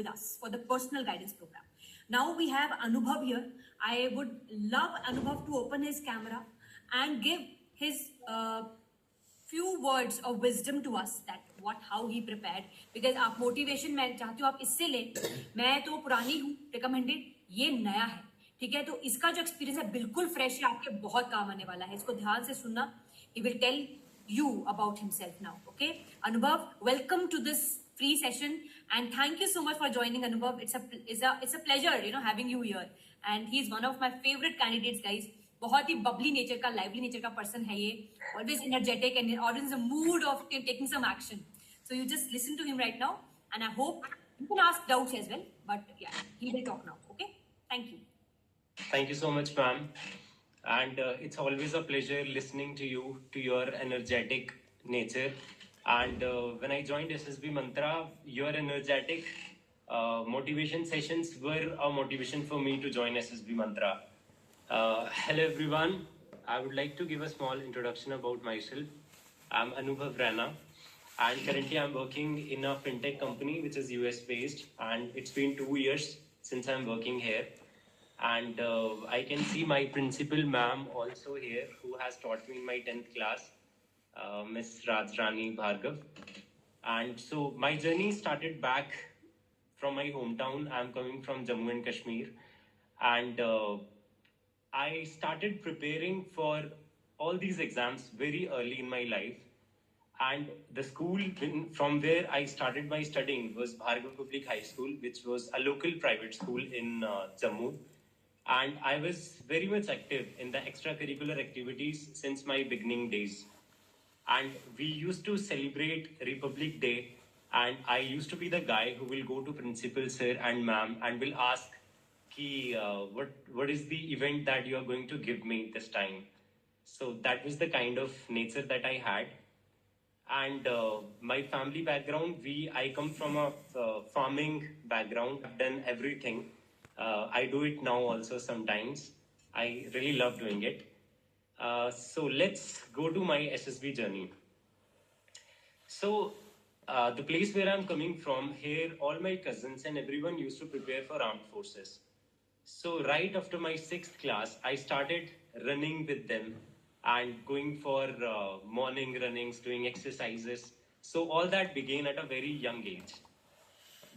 with us for the personal guidance program. Now we have Anubhav here. I would love Anubhav to open his camera and give his few words of wisdom to us that how he prepared, because आप motivation मैं चाहती हूँ आप इससे लें. मैं तो पुरानी हूँ, recommended, ये नया है, ठीक है. तो इसका जो एक्सपीरियंस है बिल्कुल फ्रेश है, आपके बहुत काम आने वाला है. इसको ध्यान से सुनना. He will tell you about himself now. Okay, Anubhav, welcome to this free session and thank you so much for joining, Anubhav. It's a pleasure, having you here. And he's one of my favorite candidates, guys. बहुत ही bubbly nature का, lively nature का person है ये. Always energetic and always in the mood of taking some action. So you just listen to him right now, and I hope you can ask doubts as well. But yeah, he will talk now. Okay, thank you. Thank you so much, ma'am. And it's always a pleasure listening to you, to your energetic nature. And when I joined SSB Mantra, your energetic motivation sessions were a motivation for me to join SSB Mantra. Hello, everyone. I would like to give a small introduction about myself. I'm Anubhav Rana, and currently I'm working in a fintech company which is US based, and it's been 2 years since I'm working here. And I can see my principal ma'am also here, who has taught me in my 10th class, Miss Rajrani Bhargav. And so my journey started back from my hometown. I'm coming from Jammu and Kashmir. And I started preparing for all these exams very early in my life. And the school from where I started my studying was Bhargav Public High School, which was a local private school in Jammu. And I was very much active in the extracurricular activities since my beginning days. And we used to celebrate Republic Day, and I used to be the guy who will go to principal sir and ma'am and will ask what is the event that you are going to give me this time. So that was the kind of nature that I had. And my family background, I come from a farming background. I've done everything. I do it now also sometimes. I really love doing it. So let's go to my SSB journey. So the place where I'm coming from, here all my cousins and everyone used to prepare for armed forces. So right after my 6th class, I started running with them and going for morning runnings, doing exercises. So all that began at a very young age.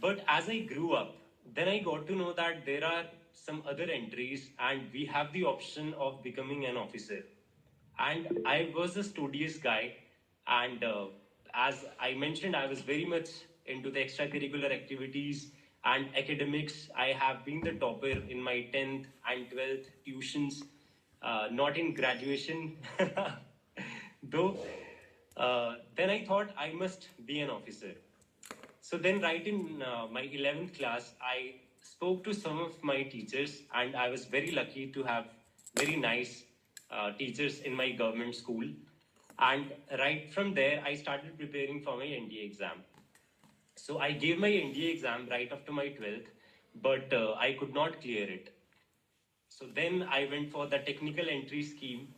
But as I grew up, then I got to know that there are some other entries and we have the option of becoming an officer. And I was a studious guy, and as I mentioned, I was very much into the extracurricular activities and academics. I have been the topper in my 10th and 12th tuitions, not in graduation, though. Then I thought I must be an officer. So then right in my 11th class, I spoke to some of my teachers, and I was very lucky to have very nice teachers in my government school. And right from there, I started preparing for my NDA exam. So I gave my NDA exam right after my 12th, but I could not clear it. So then I went for the technical entry scheme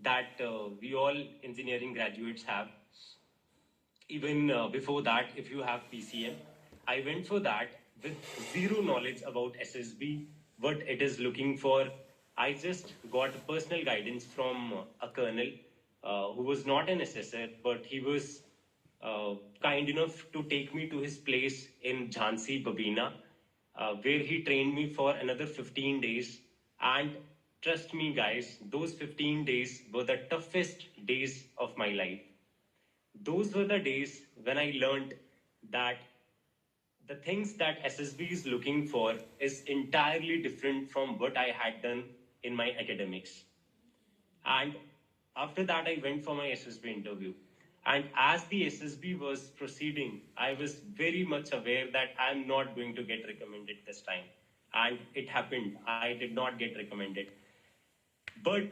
that we all engineering graduates have. Even before that, if you have PCM, I went for that with zero knowledge about SSB, what it is looking for. I just got personal guidance from a colonel who was not an assessor, but he was kind enough to take me to his place in Jhansi, Babina, where he trained me for another 15 days. And trust me, guys, those 15 days were the toughest days of my life. Those were the days when I learned that the things that SSB is looking for is entirely different from what I had done in my academics. And after that, I went for my SSB interview. And as the SSB was proceeding, I was very much aware that I'm not going to get recommended this time. And it happened. I did not get recommended. But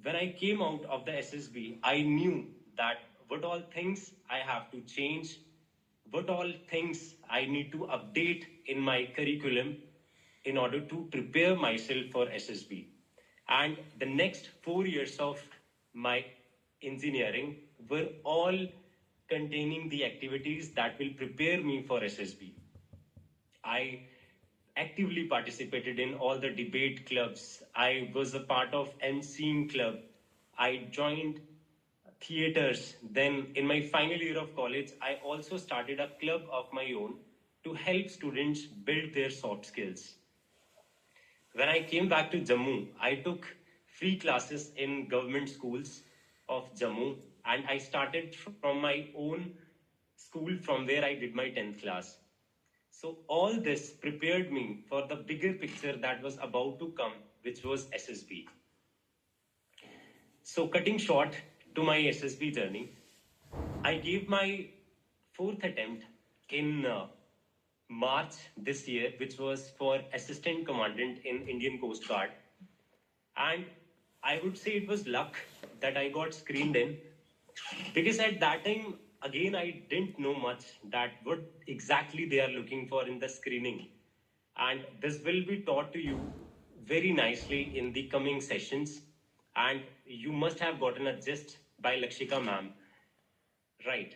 when I came out of the SSB, I knew that what all things I have to change, what all things I need to update in my curriculum in order to prepare myself for SSB. And the next 4 years of my engineering were all containing the activities that will prepare me for SSB. I actively participated in all the debate clubs. I was a part of MCing club. I joined theaters. Then, in my final year of college, I also started a club of my own to help students build their soft skills. When I came back to Jammu, I took free classes in government schools of Jammu, and I started from my own school from where I did my 10th class. So, all this prepared me for the bigger picture that was about to come, which was SSB. So, cutting short to my SSB journey, I gave my fourth attempt in March this year, which was for assistant commandant in Indian Coast Guard. And I would say it was luck that I got screened in, because at that time, again, I didn't know much that what exactly they are looking for in the screening. And this will be taught to you very nicely in the coming sessions. And you must have gotten a gist by Lakshika ma'am. Right.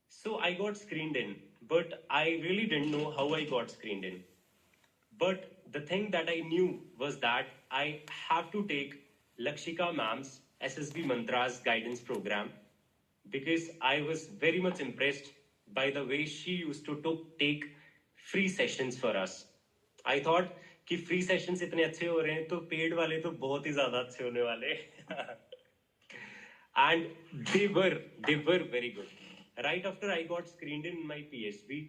So I got screened in, but I really didn't know how I got screened in. But the thing that I knew was that I have to take Lakshika ma'am's SSB Mantra's guidance program, because I was very much impressed by the way she used to take free sessions for us. I thought कि free sessions इतने अच्छे हो रहे हैं तो paid वाले तो बहुत ही ज़्यादा अच्छे होने वाले and they were very good. Right after I got screened in my PSB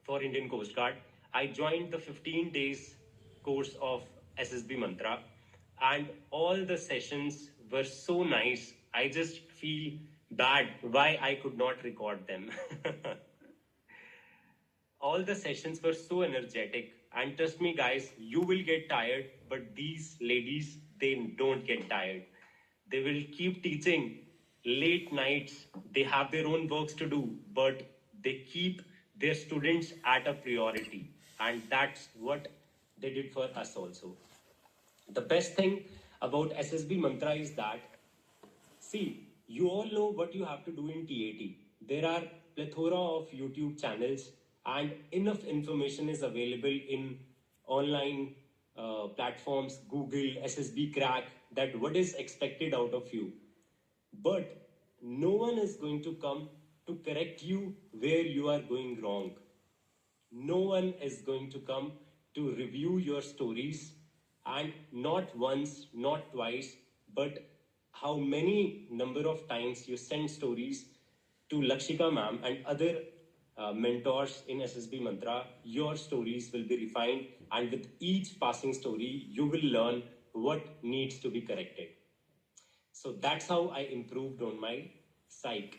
for Indian Coast Guard, I joined the 15 days course of SSB Mantra, and all the sessions were so nice. I just feel bad why I could not record them. All the sessions were so energetic, and trust me, guys, you will get tired, but these ladies, they don't get tired. They will keep teaching late nights. They have their own works to do, but they keep their students at a priority, and that's what they did for us also. The best thing about SSB Mantra is that, see, you all know what you have to do in TAT. There are plethora of YouTube channels, and enough information is available in online platforms, Google, SSB Crack, that what is expected out of you. But no one is going to come to correct you where you are going wrong. No one is going to come to review your stories, and not once, not twice, but how many number of times you send stories to Lakshika ma'am and other mentors in SSB Mantra, your stories will be refined, and with each passing story, you will learn what needs to be corrected. So that's how I improved on my psych.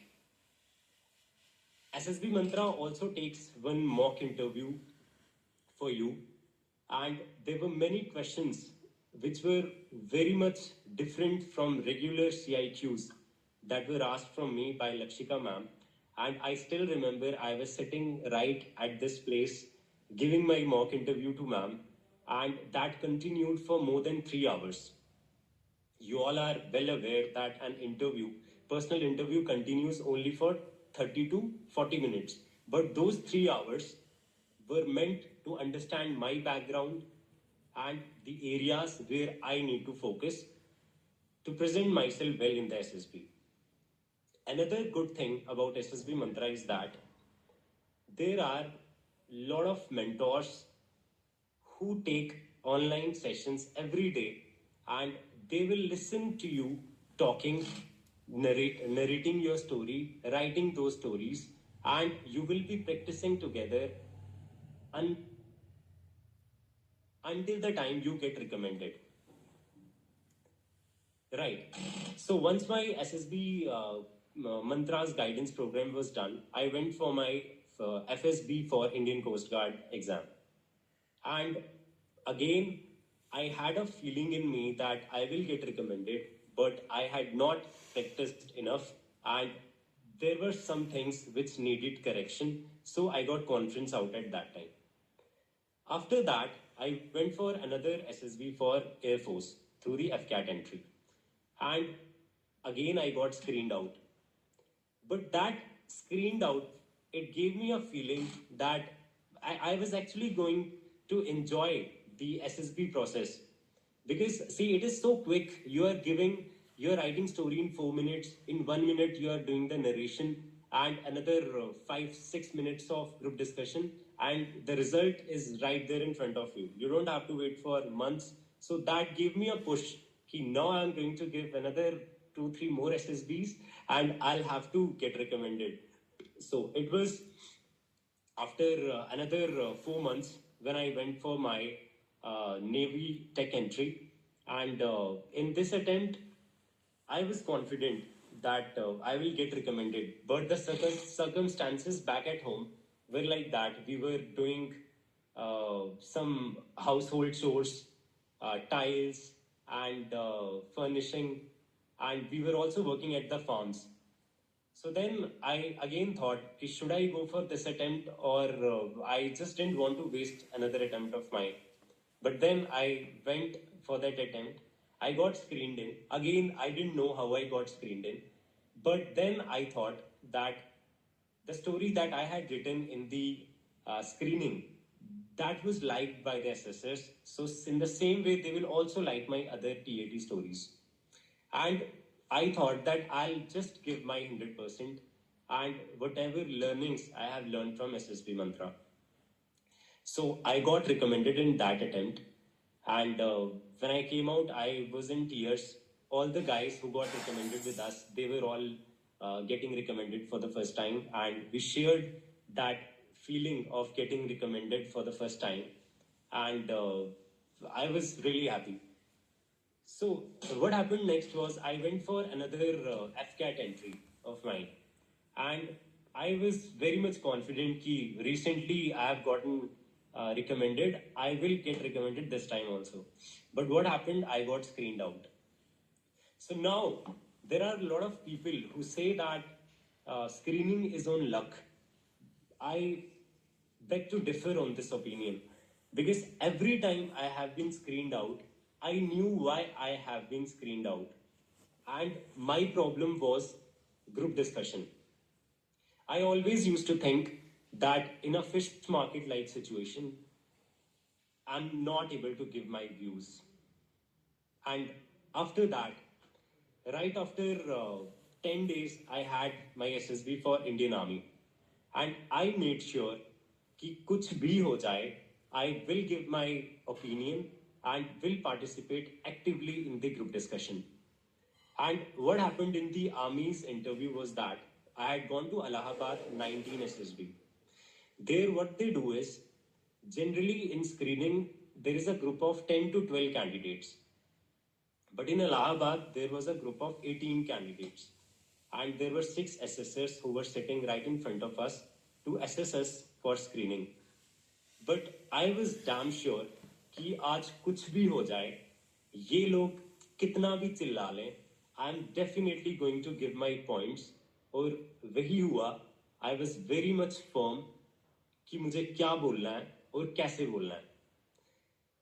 SSB Mantra also takes one mock interview for you, and there were many questions which were very much different from regular CIQs that were asked from me by Lakshika ma'am. And I still remember I was sitting right at this place giving my mock interview to ma'am, and that continued for more than 3 hours. You all are well aware that an interview, personal interview, continues only for 30 to 40 minutes. But those 3 hours were meant to understand my background and the areas where I need to focus to present myself well in the SSB. Another good thing about SSB Mantra is that there are a lot of mentors who take online sessions every day, and they will listen to you talking, narrating your story, writing those stories, and you will be practicing together until the time you get recommended. Right. So once my SSB Mantras guidance program was done, I went for my FSB for Indian Coast Guard exam. And again, I had a feeling in me that I will get recommended, but I had not practiced enough, and there were some things which needed correction. So I got conference out at that time. After that, I went for another SSB for Air Force through the FCAT entry. And again, I got screened out. But that screened out, it gave me a feeling that I was actually going to enjoy the SSB process. Because see, it is so quick. You're writing story in 4 minutes. In 1 minute, you are doing the narration, and another 5-6 minutes of group discussion, and the result is right there in front of you. You don't have to wait for months. So that gave me a push. Now I'm going to give another 2-3 more SSBs, and I'll have to get recommended. So it was after another 4 months when I went for my Navy tech entry. And in this attempt, I was confident that I will get recommended. But the circumstances back at home were like that. We were doing some household chores, tiles, and furnishing, and we were also working at the farms. So then I again thought, should I go for this attempt, or I just didn't want to waste another attempt of mine. But then I went for that attempt. I got screened in. Again, I didn't know how I got screened in. But then I thought that the story that I had written in the screening, that was liked by the assessors. So in the same way, they will also like my other TAT stories. And I thought that I'll just give my 100% and whatever learnings I have learned from SSB Mantra. So I got recommended in that attempt. And when I came out, I was in tears. All the guys who got recommended with us, they were all getting recommended for the first time. And we shared that feeling of getting recommended for the first time. And I was really happy. So what happened next was I went for another FCAT entry of mine, and I was very much confident that recently I have gotten recommended. I will get recommended this time also. But what happened? I got screened out. So now there are a lot of people who say that screening is on luck. I beg to differ on this opinion because every time I have been screened out, I knew why I have been screened out. And my problem was group discussion. I always used to think that in a fish market like situation, I'm not able to give my views. And after that, right after 10 days, I had my SSB for Indian Army. And I made sure कि कुछ भी हो जाए, I will give my opinion and will participate actively in the group discussion. And what happened in the Army's interview was that I had gone to Allahabad 19 SSB. There, what they do is generally in screening, there is a group of 10 to 12 candidates. But in Allahabad, there was a group of 18 candidates. And there were 6 assessors who were sitting right in front of us to assess us for screening. But I was damn sure कि आज कुछ भी हो जाए, ये लोग कितना भी चिल्ला लें, I'm definitely going to give my points. और वही हुआ. I was very much firm कि मुझे क्या बोलना है और कैसे बोलना है.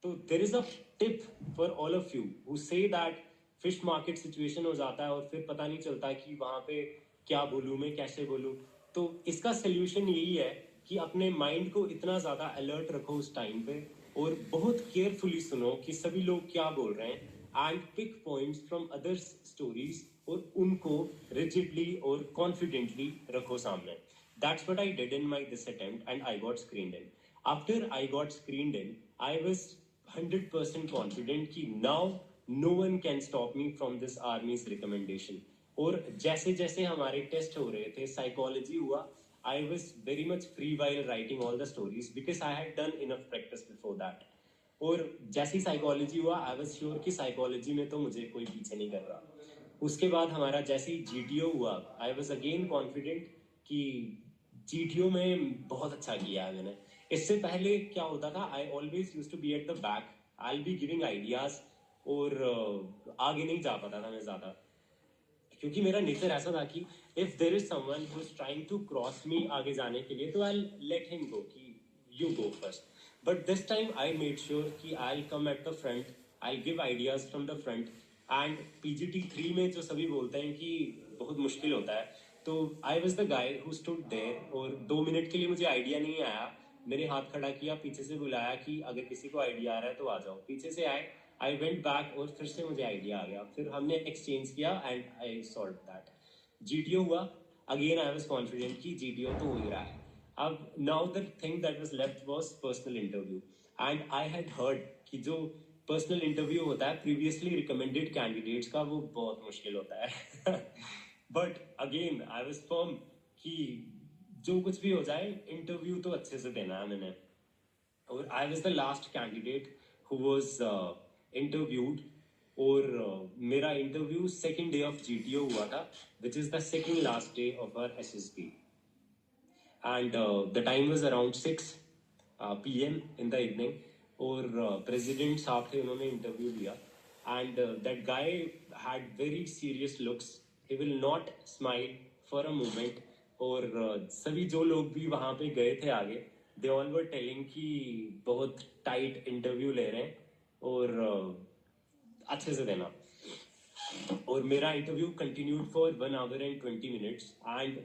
तो there is a tip for all of you who say that fish market situation हो जाता है और फिर पता नहीं चलता कि वहाँ पे क्या बोलूँ मैं, कैसे बोलूँ. तो इसका solution यही है कि अपने माइंड को इतना ज़्यादा अलर्ट रखो उस टाइम पे और बहुत केयरफुली सुनो कि सभी लोग क्या बोल रहे हैं and pick points from other stories और उनको रिजिडली और कॉन्फिडेंटली रखो सामने. That's what I did in my this attempt and I got screened in. After I got screened in, I was 100% confident कि now no one can stop me from this army's recommendation. और जैसे जैसे हमारे test हो रहे थे, psychology हुआ, I was very much free while writing all the stories because I had done enough practice before that. और जैसी साइकोलॉजी हुआ, I was sure कि साइकोलॉजी में तो मुझे कोई पीछे नहीं कर रहा. उसके बाद हमारा जैसे ही GTO हुआ, I was again confident कि GTO में बहुत अच्छा किया है मैंने. इससे पहले क्या होता था, I always used to be at the back. I'll be giving ideas और आगे नहीं जा पाता था मैं ज़्यादा. क्योंकि मेरा नेचर ऐसा था कि if there is someone who is trying to cross me आगे जाने के लिए, तो I'll let him go कि you go first. But this time I made sure कि I'll come at the front, I'll give ideas from the front. And PGT 3 में जो सभी बोलते हैं कि बहुत मुश्किल होता है, तो I was the guy who stood there और 2 मिनट के लिए मुझे आइडिया नहीं आया, मेरे हाथ खड़ा किया, पीछे से बुलाया कि अगर किसी को आइडिया आ रहा है तो आ जाओ। पीछे से आए, आई वेंट बैक और फिर से मुझे आइडिया आ गया। फिर हमने एक्सचेंज किया and I solve that. GTO हुआ, अगेन आई वाज कॉन्फिडेंट कि जीटीओ तो हो ही रहा है। अब now the thing that was left was personal interview, and I had heard कि जो पर्सनल इंटरव्यू होता है प्रीवियसली रिकमेंडेड कैंडिडेट्स का, वो बहुत मुश्किल होता है। But again I was firm कि जो कुछ भी हो जाए इंटरव्यू तो अच्छे से देना है मैंने। और I was the last candidate who was interviewed. और मेरा interview second day of GTO हुआ था, which is the second last day of our SSB. and the time was around 6 p.m. in the evening. और president साहब थे, उन्होंने interview लिया and that guy had very serious looks, he will not smile for a moment. और सभी जो लोग भी वहाँ पे गए थे आगे, दे ऑल वर टेलिंग कि बहुत टाइट इंटरव्यू ले रहे हैं और अच्छे से देना। और मेरा interview continued for 1 hour and 20 minutes and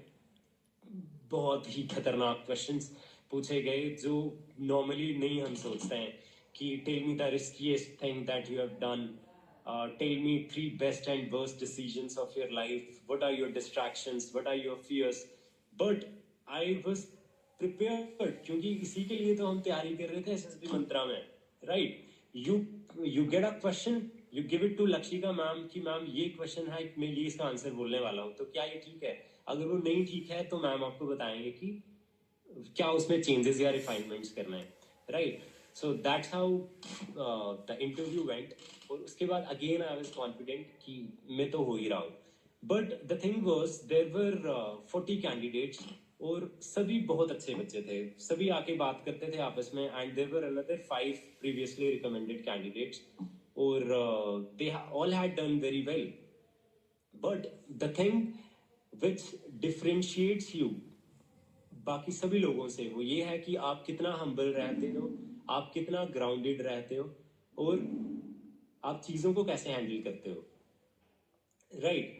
बहुत ही खतरनाक क्वेश्चंस पूछे गए जो नॉर्मली नहीं हम सोचते हैं कि tell me the riskiest thing that you have done, tell me 3 best and worst decisions of your life, what are your distractions, what are your fears. But I was prepared, क्योंकि इसी के लिए तो हम तैयारी कर रहे थे एसएसबी मंत्रा में, right? You get a question, you give it to Lakshika ma'am कि मैम ये क्वेश्चन है, मैं ये इसका आंसर बोलने वाला हूँ, तो क्या ये ठीक है? अगर वो नहीं ठीक है तो मैम आपको बताएंगे कि क्या उसमें चेंजेस या रिफाइनमेंट्स करना है, right? So that's how the interview went. और उसके बाद अगेन आई वाज कॉन्फिडेंट कि मैं तो हो ही रहा हूँ। But the thing was there were 40 candidates और सभी बहुत अच्छे बच्चे थे, सभी आके बात करते थे आपस में, and there were another 5 previously recommended candidates और they all had done very well. But the thing which differentiates you बाकी सभी लोगों से, वो ये है कि आप कितना हम्बल रहते हो, आप कितना ग्राउंडेड रहते हो, और आप चीजों को कैसे हैंडल करते हो, right?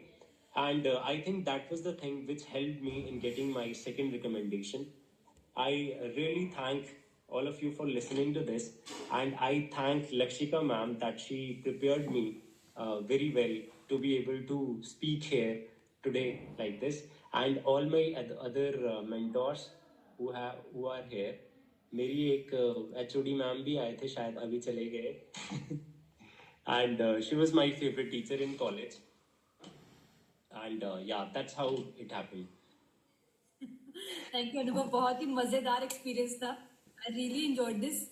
And I think that was the thing which helped me in getting my second recommendation. I really thank all of you for listening to this, and I thank Lakshika ma'am that she prepared me very well to be able to speak here today like this, and all my other mentors who are here. मेरी एक HOD ma'am भी आए थे, शायद अभी चले गए, and she was my favorite teacher in college. And yeah, that's how it happened. Thank you Anubhav, बहुत ही मजेदार एक्सपीरियंस था। I really enjoyed this.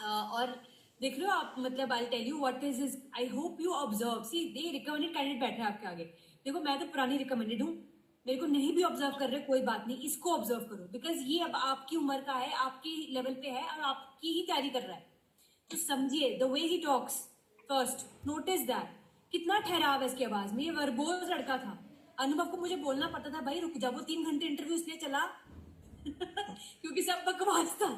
और देख रहे हो आप, मतलब I tell you what is is, I hope you observe, see they recommended candidate बैठे हैं आपके आगे। देखो मैं तो पुरानी रिकमेंडेड हूँ, मेरे को नहीं भी ऑब्जर्व कर रहे कोई बात नहीं, इसको ऑब्जर्व करो, बिकॉज ये अब आपकी उम्र का है, आपकी लेवल पे है और आपकी ही तैयारी कर रहा है। तो समझिए the way he talks, first notice that, कितना ठहराव है इसकी आवाज में, ये वर्बोज लड़का था। अनुभव को मुझे बोलना पड़ता था, भाई रुक जा, वो 3 घंटे इंटरव्यू इसलिए चला क्योंकि सब बकवास था।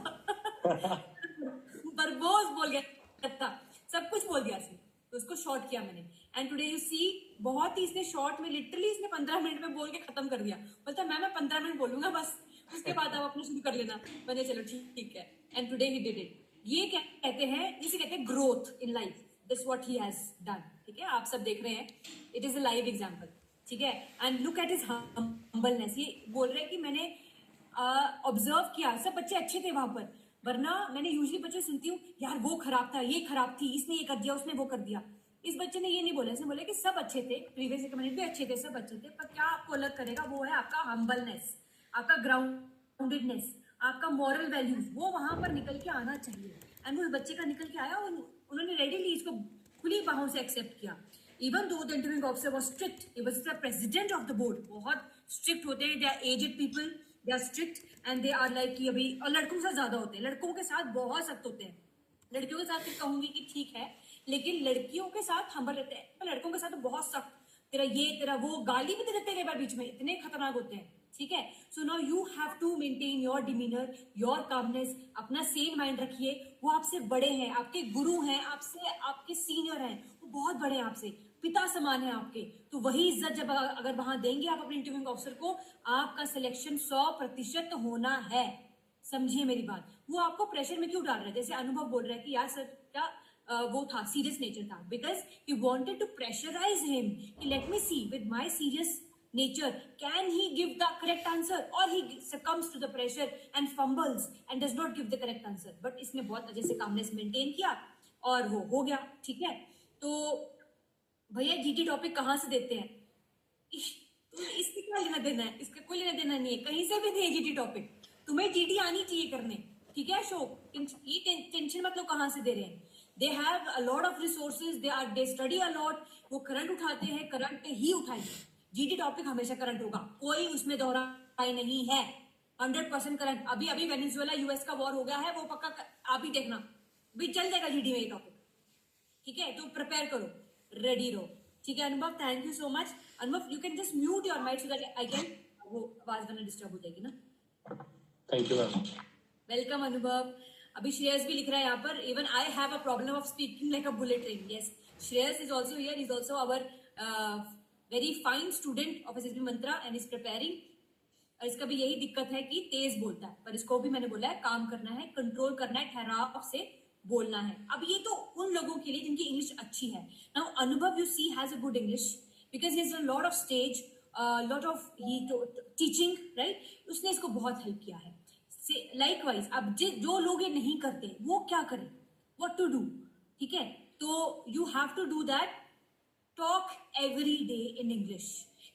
वर्बोज बोल गया था, सब कुछ बोल दिया इसने, तो उसको शॉर्ट किया मैंने। एंड टुडे यू सी, बहुत ही इसने शॉर्ट में, लिटरली इसने 15 मिनट में बोल के खत्म कर दिया। बोलता मैं 15 मिनट बोलूंगा बस, उसके बाद आप अपना शुरू कर लेना। मैंने चलो ठीक है, and today he did it. ये क्या कहते हैं, इसे कहते हैं growth in life, this what he has done. ठीक है, आप सब देख रहे हैं, it is a live example. ठीक है, and look at his humbleness. ये बोल रहे हैं कि मैंने ऑब्जर्व किया, सब बच्चे अच्छे थे वहां पर, वरना मैंने यूजली बच्चे सुनती हूँ, यार वो खराब था, ये खराब थी, इसने ये कर दिया, उसने वो कर दिया। इस बच्चे ने ये नहीं बोला, इसने बोला कि सब अच्छे थे, प्रीवियस रिकमेंडेड भी अच्छे थे, सब अच्छे थे, पर क्या आपको अलग करेगा वो है आपका हम्बलनेस, आपका ग्राउंडेडनेस, आपका मॉरल वैल्यूज, वो वहां पर निकल के आना चाहिए। एंड वो बच्चे का निकल के आया, और उन्होंने रेडीली इसको खुली बाहों से एक्सेप्ट किया। Even though the interviewing officer was strict, he was the president of the board, बहुत स्ट्रिक्ट होते हैं, they are aged people, they are strict and they are like कि अभी, और लड़कों के साथ ज्यादा होते हैं, लड़कों के साथ बहुत सख्त होते हैं। लड़कियों के साथ कहूंगी कि ठीक है, लेकिन लड़कियों के साथ हम्बल रहते हैं, पर लड़कों के साथ तो बहुत सख्त, तेरा ये तेरा वो, गाली भी दे देते हैं कई बार बीच में, इतने खतरनाक होते हैं। ठीक है, so now you have to maintain your demeanour, your calmness, अपना सेम माइंड रखिए। वो आपसे बड़े हैं, आपके गुरु हैं, आपसे आपके सीनियर हैं, वो बहुत बड़े हैं, आपसे पिता समान है आपके, तो वही इज्जत जब अगर वहां देंगे आप अपने इंटरव्यूइंग ऑफिसर को, आपका सिलेक्शन 100% होना है। समझिए मेरी बात, वो आपको प्रेशर में क्यों डाल रहा है? जैसे अनुभव बोल रहा है कि यार सर क्या वो था सीरियस नेचर था, because he wanted to pressurise him कि let me see with my serious nature can he give the correct answer, or he succumbs to the pressure and fumbles and does not give the correct answer. but इसने बहुत अच्छे से calmness maintain किया और वो हो गया। ठीक है, तो भैया जीटी टॉपिक कहाँ से देते हैं? इससे क्या लेना देना है? इसका कोई लेना देना नहीं है, कहीं से भी नहीं है जीटी टॉपिक। तुम्हें जीटी आनी चाहिए करने, ठीक है अशोक? ये टेंशन मतलब कहाँ से दे रहे हैं? They have a lot of resources, they study a lot, वो करंट उठाते हैं, करंट ही उठाएंगे। जीटी टॉपिक हमेशा करंट होगा, कोई उसमें दोहराई नहीं है। 100% करंट। अभी अभी वेनेजुएला यूएस का वॉर हो गया है, वो पक्का आप ही देखना भी चल जाएगा जीटी में ये टॉपिक। ठीक है, तो प्रिपेयर करो, रेडी रहो। ठीक है Anubhav, thank you so much. Anubhav you can just mute your mic so that I can, वो आवाज वरना डिस्टर्ब हो जाएगी ना। Thank you ma'am. वेलकम अनुभव। अभी श्रेयस भी लिख रहा है यहाँ पर, even I have a problem of speaking like a bullet train. Yes, Shreyas is also here, is also our very fine student of SSB Mantra and is preparing. और इसका भी यही दिक्कत है कि तेज बोलता है, पर इसको भी मैंने बोला है काम करना है, कंट्रोल करना है, ठहराव से बोलना है। अब ये तो उन लोगों के लिए जिनकी इंग्लिश अच्छी है। Now Anubhav you see has a good English because he has a lot of stage, lot of teaching, right? उसने इसको बहुत हेल्प किया है। लाइकवाइज अब जो लोग ये नहीं करते वो क्या करें, व्हाट टू डू? ठीक है, तो you have to do that, talk every day in English.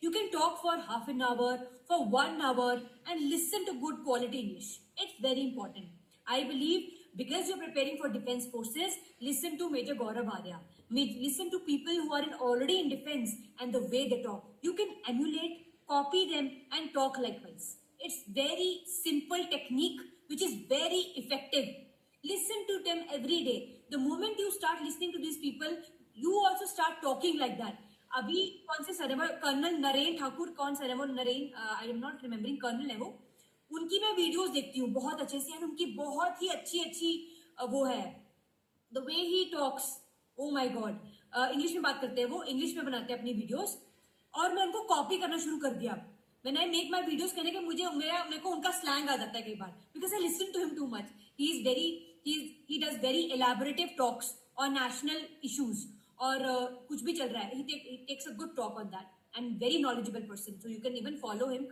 You can talk for half an hour, for 1 hour, and listen to good quality English. It's very important. I believe because you're preparing for defense forces, listen to Major Gaurav Arya. Listen to people who are already in defense and the way they talk. You can emulate, copy them, and talk likewise. It's very simple technique which is very effective. Listen to them every day. The moment you start listening to these people, you also start talking like that. अभी कौन से sir है वो, colonel Naren Thakur, कौन sir है वो, Naren, I am not remembering, colonel है वो। उनकी मैं वीडियोस देखती हूँ बहुत अच्छे से, उनकी बहुत ही अच्छी वो है, the way he talks, oh my God. English में बात करते हैं वो, इंग्लिश में बनाते हैं अपनी वीडियोस, और मैं उनको कॉपी करना शुरू कर दिया। मैंने मेक माई वीडियोस कहने के मेरे को उनका स्लैंग आ जाता है कई बार, because I listen to him too much. He does very elaborative talks on national issues, और कुछ भी चल रहा है, he takes a good talk on that and very knowledgeable person, so you can even follow him.